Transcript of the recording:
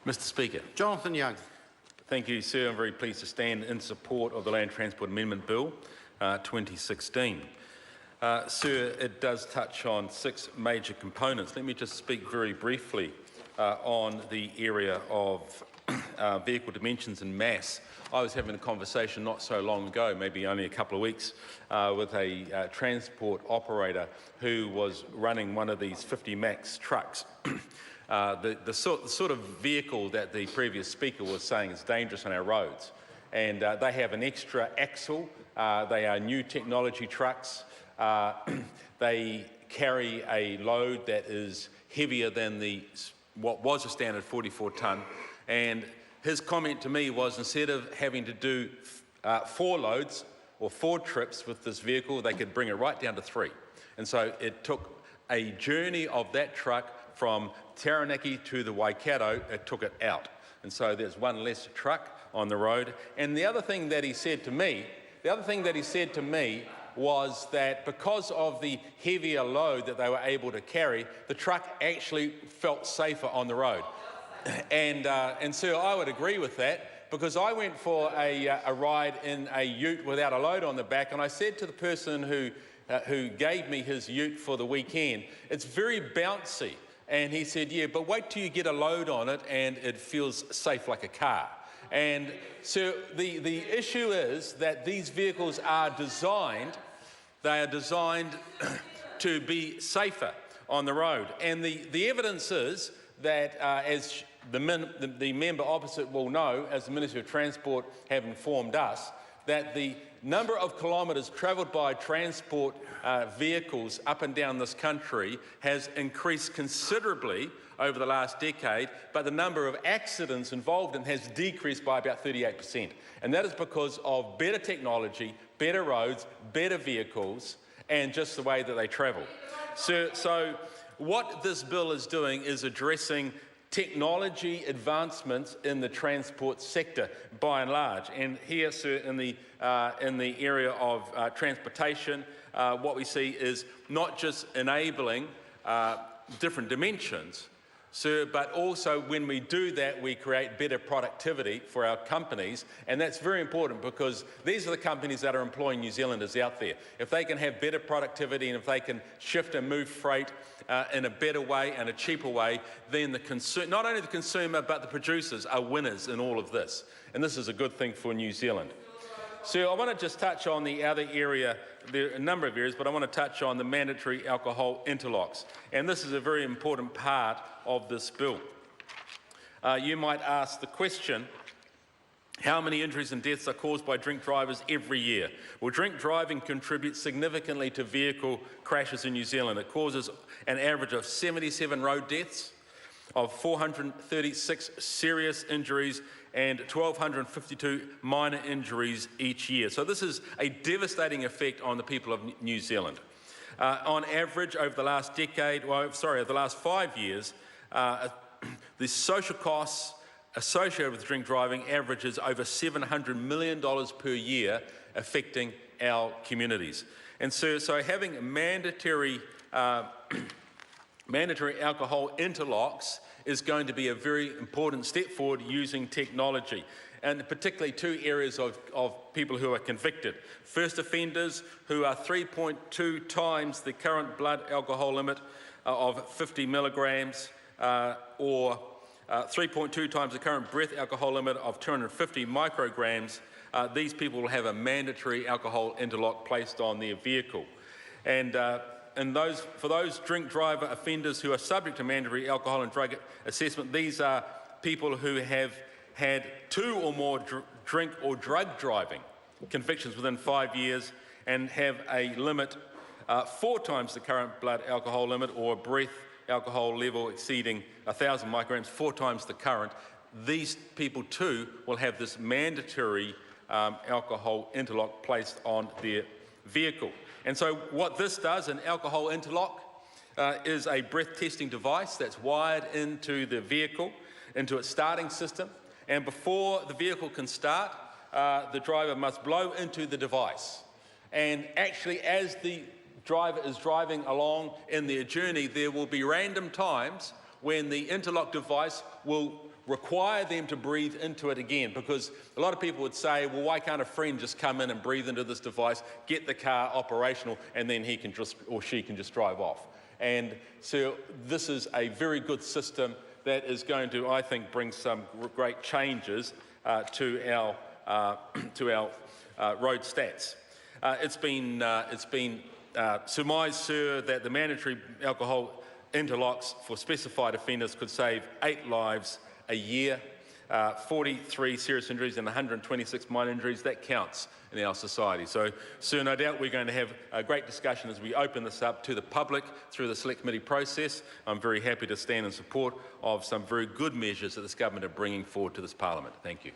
Mr Speaker. Jonathan Young. Thank you, sir. I'm very pleased to stand in support of the Land Transport Amendment Bill 2016. Sir, it does touch on 6 major components. Let me just speak very briefly on the area of vehicle dimensions and mass. I was having a conversation not so long ago, maybe only a couple of weeks, with a transport operator who was running one of these 50 max trucks. The sort of vehicle that the previous speaker was saying is dangerous on our roads. And they have an extra axle. They are new technology trucks. They carry a load that is heavier than what was a standard 44-tonne. And his comment to me was, instead of having to do 4 loads or 4 trips with this vehicle, they could bring it right down to 3. And so it took a journey of that truck from Taranaki to the Waikato, it took it out. And so there's one less truck on the road. And the other thing that he said to me, was that because of the heavier load that they were able to carry, the truck actually felt safer on the road. And so I would agree with that, because I went for a ride in a ute without a load on the back, and I said to the person who gave me his ute for the weekend, it's very bouncy. And he said, yeah, but wait till you get a load on it and it feels safe like a car. And so the issue is that these vehicles are designed to be safer on the road. And the evidence is that, as the member opposite will know, as the Ministry of Transport have informed us, that the number of kilometres travelled by transport vehicles up and down this country has increased considerably over the last decade, but the number of accidents involved in has decreased by about 38%. And that is because of better technology, better roads, better vehicles, and just the way that they travel. So what this bill is doing is addressing technology advancements in the transport sector by and large. And here, sir, in the area of transportation, what we see is not just enabling different dimensions, sir, but also when we do that, we create better productivity for our companies. And that's very important, because these are the companies that are employing New Zealanders out there. If they can have better productivity, and if they can shift and move freight in a better way and a cheaper way, then not only the consumer but the producers are winners in all of this. And this is a good thing for New Zealand. So I want to just touch on the other area. There are a number of areas, but I want to touch on the mandatory alcohol interlocks. And this is a very important part of this bill. You might ask the question, how many injuries and deaths are caused by drink drivers every year? Well, drink driving contributes significantly to vehicle crashes in New Zealand. It causes an average of 77 road deaths, of 436 serious injuries, and 1,252 minor injuries each year. So this is a devastating effect on the people of New Zealand. On average, over the last over the last 5 years, the social costs associated with drink driving averages over $700 million per year, affecting our communities. And so having mandatory alcohol interlocks is going to be a very important step forward using technology, and particularly 2 areas of people who are convicted. First offenders who are 3.2 times the current blood alcohol limit of 50 milligrams, or 3.2 times the current breath alcohol limit of 250 micrograms. These people will have a mandatory alcohol interlock placed on their vehicle. And for those drink driver offenders who are subject to mandatory alcohol and drug assessment, these are people who have had 2 or more drink or drug driving convictions within 5 years and have a limit 4 times the current blood alcohol limit, or breath alcohol level exceeding 1,000 micrograms, 4 times the current. These people too will have this mandatory alcohol interlock placed on their vehicle. And so what this does, an alcohol interlock, is a breath testing device that's wired into the vehicle, into its starting system. And before the vehicle can start, the driver must blow into the device. And actually, as the driver is driving along in their journey, there will be random times when the interlock device will require them to breathe into it again, because a lot of people would say, well, why can't a friend just come in and breathe into this device, get the car operational, and then he can just, or she can just drive off. And so this is a very good system that is going to, I think, bring some great changes to our road stats. It's been surmised, sir, that the mandatory alcohol interlocks for specified offenders could save 8 lives a year, 43 serious injuries and 126 minor injuries. That counts in our society. So, sir, no doubt we're going to have a great discussion as we open this up to the public through the Select Committee process. I'm very happy to stand in support of some very good measures that this government are bringing forward to this Parliament. Thank you.